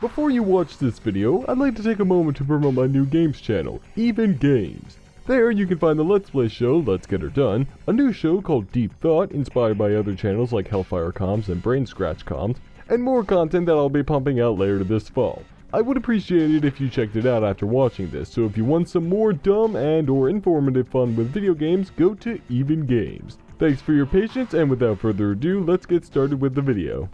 Before you watch this video, I'd like to take a moment to promote my new games channel, Even Games. There you can find the Let's Play show, Let's Get Her Done, a new show called Deep Thought, inspired by other channels like Hellfire Comms and Brain Scratch Comms, and more content that I'll be pumping out later this fall. I would appreciate it if you checked it out after watching this, so if you want some more dumb and or informative fun with video games, go to Even Games. Thanks for your patience, and without further ado, let's get started with the video.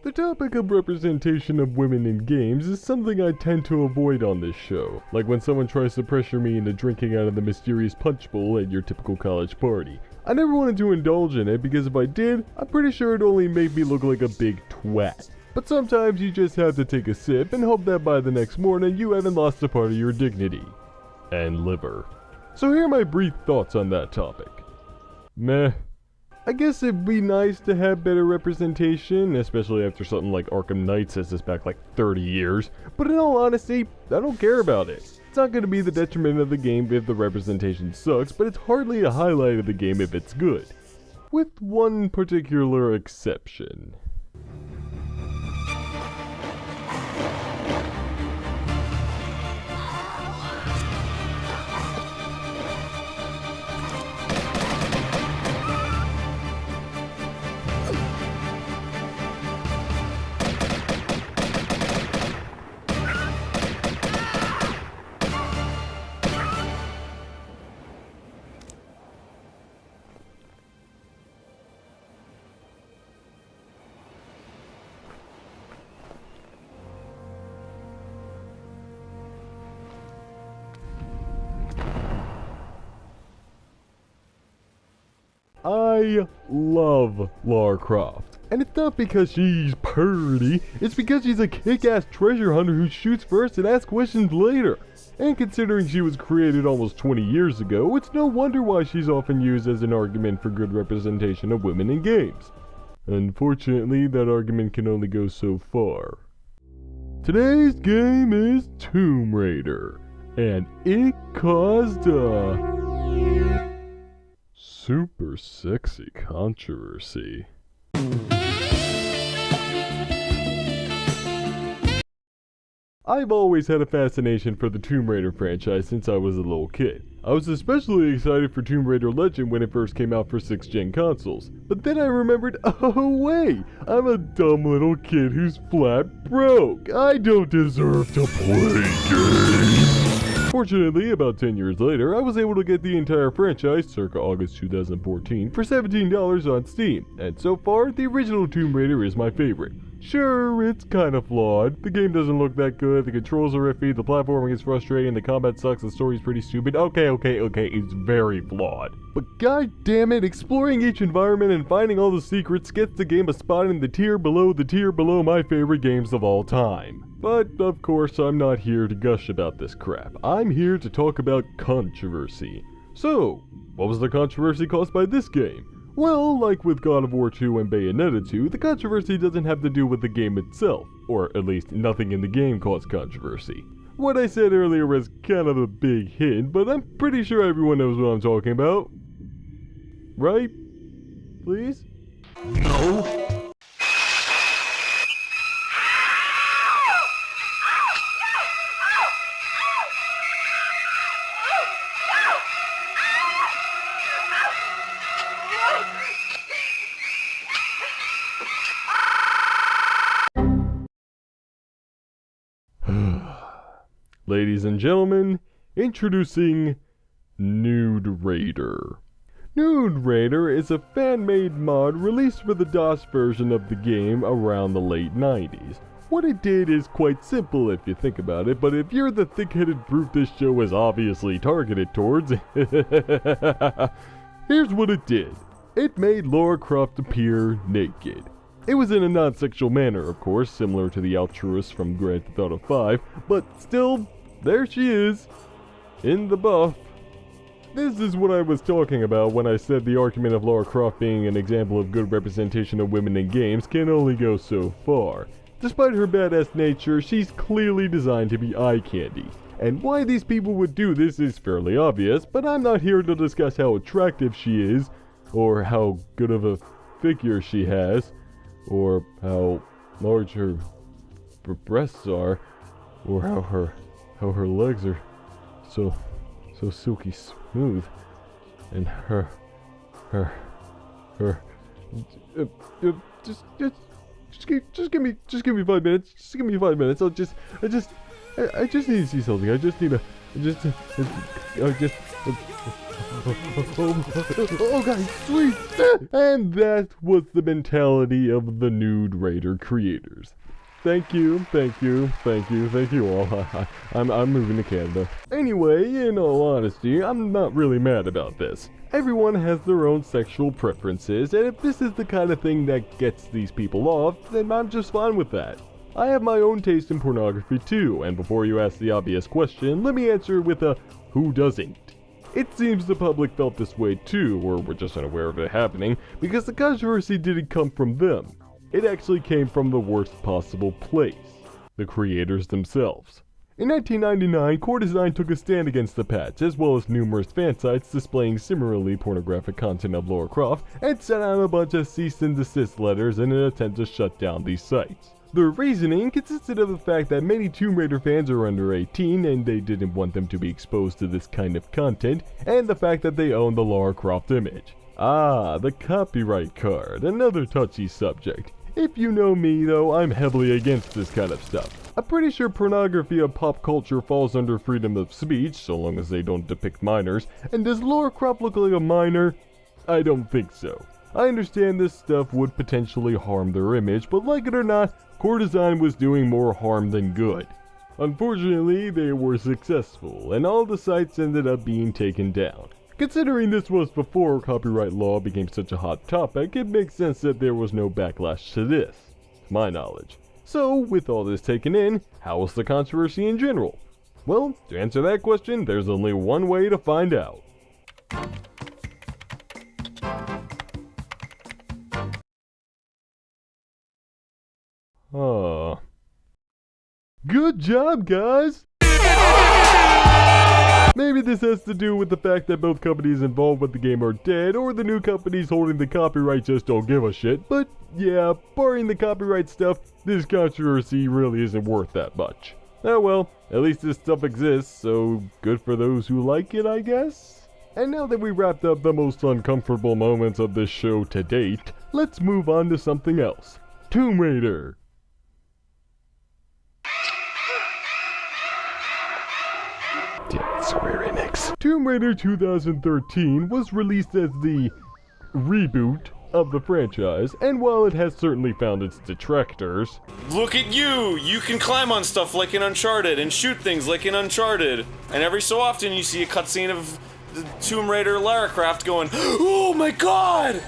The topic of representation of women in games is something I tend to avoid on this show, like when someone tries to pressure me into drinking out of the mysterious punch bowl at your typical college party. I never wanted to indulge in it because if I did, I'm pretty sure it'd only make me look like a big twat. But sometimes you just have to take a sip and hope that by the next morning you haven't lost a part of your dignity. And liver. So here are my brief thoughts on that topic. Meh. I guess it'd be nice to have better representation, especially after something like Arkham Knight sets us back like 30 years, but in all honesty, I don't care about it. It's not going to be the detriment of the game if the representation sucks, but it's hardly a highlight of the game if it's good. With one particular exception. I love Lara Croft. And it's not because she's pretty, it's because she's a kick-ass treasure hunter who shoots first and asks questions later. And considering she was created almost 20 years ago, it's no wonder why she's often used as an argument for good representation of women in games. Unfortunately, that argument can only go so far. Today's game is Tomb Raider, and it caused a super sexy controversy. I've always had a fascination for the Tomb Raider franchise since I was a little kid. I was especially excited for Tomb Raider Legend when it first came out for 6th-gen consoles. But then I remembered, oh wait, I'm a dumb little kid who's flat broke. I don't deserve to play games. Fortunately, about 10 years later, I was able to get the entire franchise, circa August 2014, for $17 on Steam, and so far, the original Tomb Raider is my favorite. Sure, it's kinda flawed, the game doesn't look that good, the controls are iffy, the platforming is frustrating, the combat sucks, the story's pretty stupid. Okay, it's very flawed. But god damn it, exploring each environment and finding all the secrets gets the game a spot in the tier below my favorite games of all time. But, of course, I'm not here to gush about this crap. I'm here to talk about controversy. So, what was the controversy caused by this game? Well, like with God of War 2 and Bayonetta 2, the controversy doesn't have to do with the game itself. Or at least, nothing in the game caused controversy. What I said earlier was kind of a big hint, but I'm pretty sure everyone knows what I'm talking about. Right? Please? No. Ladies and gentlemen, introducing Nude Raider. Nude Raider is a fan-made mod released for the DOS version of the game around the late 90s. What it did is quite simple if you think about it, but if you're the thick-headed brute this show is obviously targeted towards, here's what it did. It made Lara Croft appear naked. It was in a non-sexual manner, of course, similar to the altruist from Grand Theft Auto 5, but still, there she is, in the buff. This is what I was talking about when I said the argument of Lara Croft being an example of good representation of women in games can only go so far. Despite her badass nature, she's clearly designed to be eye candy. And why these people would do this is fairly obvious, but I'm not here to discuss how attractive she is, or how good of a figure she has, or how large her breasts are, or how her legs are so silky smooth, and her just give me 5 minutes. Just give me 5 minutes. I just need to see something. Oh guys, sweet! And that was the mentality of the Nude Raider creators. Thank you all. I'm moving to Canada. Anyway, in all honesty, I'm not really mad about this. Everyone has their own sexual preferences, and if this is the kind of thing that gets these people off, then I'm just fine with that. I have my own taste in pornography too, and before you ask the obvious question, let me answer with a who doesn't? It seems the public felt this way too, or were just unaware of it happening, because the controversy didn't come from them. It actually came from the worst possible place, the creators themselves. In 1999, Core Design took a stand against the patch, as well as numerous fan sites displaying similarly pornographic content of Lara Croft, and sent out a bunch of cease and desist letters in an attempt to shut down these sites. Their reasoning consisted of the fact that many Tomb Raider fans are under 18 and they didn't want them to be exposed to this kind of content, and the fact that they own the Lara Croft image. Ah, the copyright card, another touchy subject. If you know me though, I'm heavily against this kind of stuff. I'm pretty sure pornography of pop culture falls under freedom of speech, so long as they don't depict minors, and does Lara Croft look like a minor? I don't think so. I understand this stuff would potentially harm their image, but like it or not, Core Design was doing more harm than good. Unfortunately, they were successful, and all the sites ended up being taken down. Considering this was before copyright law became such a hot topic, it makes sense that there was no backlash to this, to my knowledge. So, with all this taken in, how was the controversy in general? Well, to answer that question, there's only one way to find out. Good job, guys! Maybe this has to do with the fact that both companies involved with the game are dead, or the new companies holding the copyright just don't give a shit, but yeah, barring the copyright stuff, this controversy really isn't worth that much. Oh well, at least this stuff exists, so good for those who like it, I guess? And now that we wrapped up the most uncomfortable moments of this show to date, let's move on to something else. Tomb Raider! Square Enix. Tomb Raider 2013 was released as the reboot of the franchise, and while it has certainly found its detractors... Look at you! You can climb on stuff like in Uncharted, and shoot things like in Uncharted. And every so often you see a cutscene of the Tomb Raider Lara Croft going, oh my god!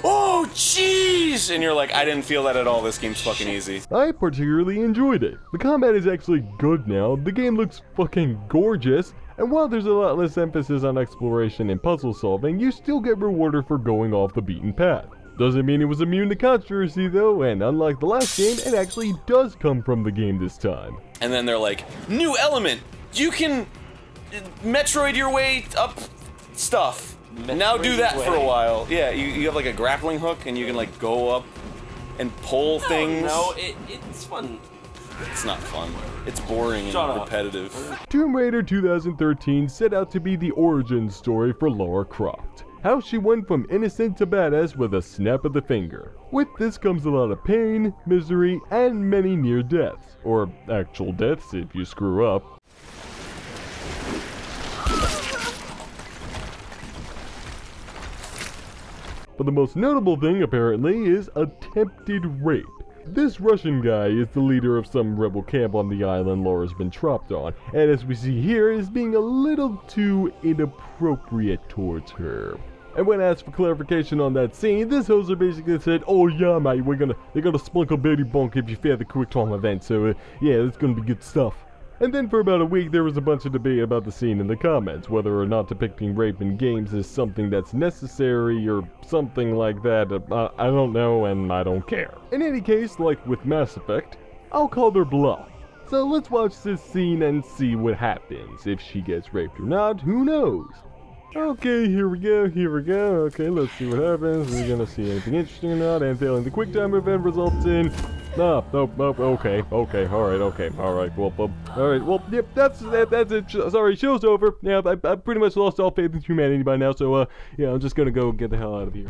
Oh jeez! And you're like, I didn't feel that at all, this game's fucking easy. I particularly enjoyed it. The combat is actually good now, the game looks fucking gorgeous, and while there's a lot less emphasis on exploration and puzzle solving, you still get rewarded for going off the beaten path. Doesn't mean it was immune to controversy though, and unlike the last game, it actually does come from the game this time. And then they're like, new element! You can Metroid your way up stuff. Now do that for a while. Yeah, you have like a grappling hook and you can like go up and pull things. No, it's fun. It's not fun. It's boring and repetitive. Tomb Raider 2013 set out to be the origin story for Lara Croft. How she went from innocent to badass with a snap of the finger. With this comes a lot of pain, misery, and many near deaths. Or actual deaths if you screw up. But the most notable thing, apparently, is attempted rape. This Russian guy is the leader of some rebel camp on the island Lara's been trapped on, and as we see here, is being a little too inappropriate towards her. And when asked for clarification on that scene, this hoser basically said, oh yeah mate, they're gonna spunk a booty bonk if you fail the quick time event, so yeah, it's gonna be good stuff. And then for about a week there was a bunch of debate about the scene in the comments, whether or not depicting rape in games is something that's necessary or something like that. I don't know and I don't care. In any case, like with Mass Effect, I'll call their bluff. So let's watch this scene and see what happens. If she gets raped or not, who knows? Okay, here we go. Okay, let's see what happens. Are we gonna see anything interesting or not? And failing the quick time event results in No, okay, alright, well, yep, that's it, sorry, show's over. Yeah, I pretty much lost all faith in humanity by now, so, yeah, I'm just gonna go get the hell out of here.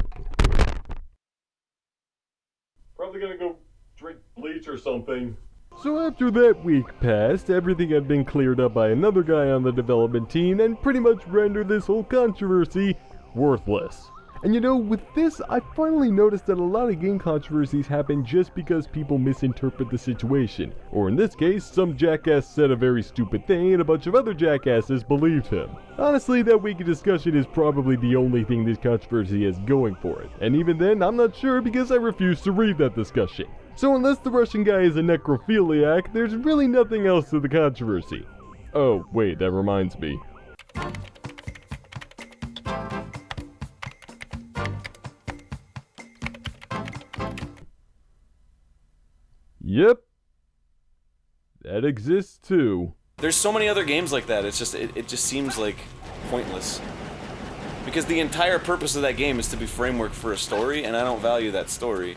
Probably gonna go drink bleach or something. So after that week passed, everything had been cleared up by another guy on the development team and pretty much rendered this whole controversy worthless. And you know, with this, I finally noticed that a lot of game controversies happen just because people misinterpret the situation. Or in this case, some jackass said a very stupid thing and a bunch of other jackasses believed him. Honestly, that week of discussion is probably the only thing this controversy has going for it. And even then, I'm not sure because I refuse to read that discussion. So unless the Russian guy is a necrophiliac, there's really nothing else to the controversy. Oh, wait, that reminds me. Yep. That exists too. There's so many other games like that, it's just, it just seems like pointless. Because the entire purpose of that game is to be framework for a story, and I don't value that story.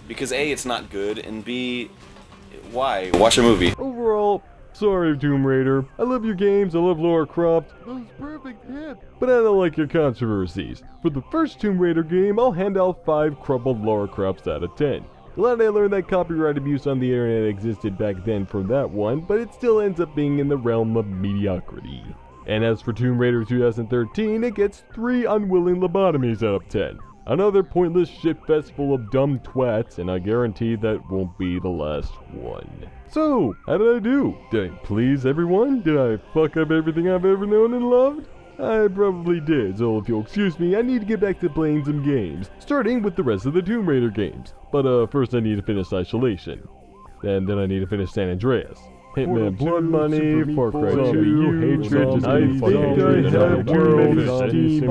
Because A, it's not good, and B, why? Watch a movie. Overall, sorry Tomb Raider. I love your games, I love Lara Croft. Those perfect hits. But I don't like your controversies. For the first Tomb Raider game, I'll hand out 5 crumpled Lara Crofts out of 10. Glad I learned that copyright abuse on the internet existed back then from that one, but it still ends up being in the realm of mediocrity. And as for Tomb Raider 2013, it gets 3 unwilling lobotomies out of 10. Another pointless shitfest full of dumb twats, and I guarantee that won't be the last one. So, how did I do? Did I please everyone? Did I fuck up everything I've ever known and loved? I probably did, so if you'll excuse me, I need to get back to playing some games, starting with the rest of the Tomb Raider games. But first I need to finish Isolation. And then I need to finish San Andreas. Hitman Blood Money, Far Cry 2, Hatred, I think I have World, Steam,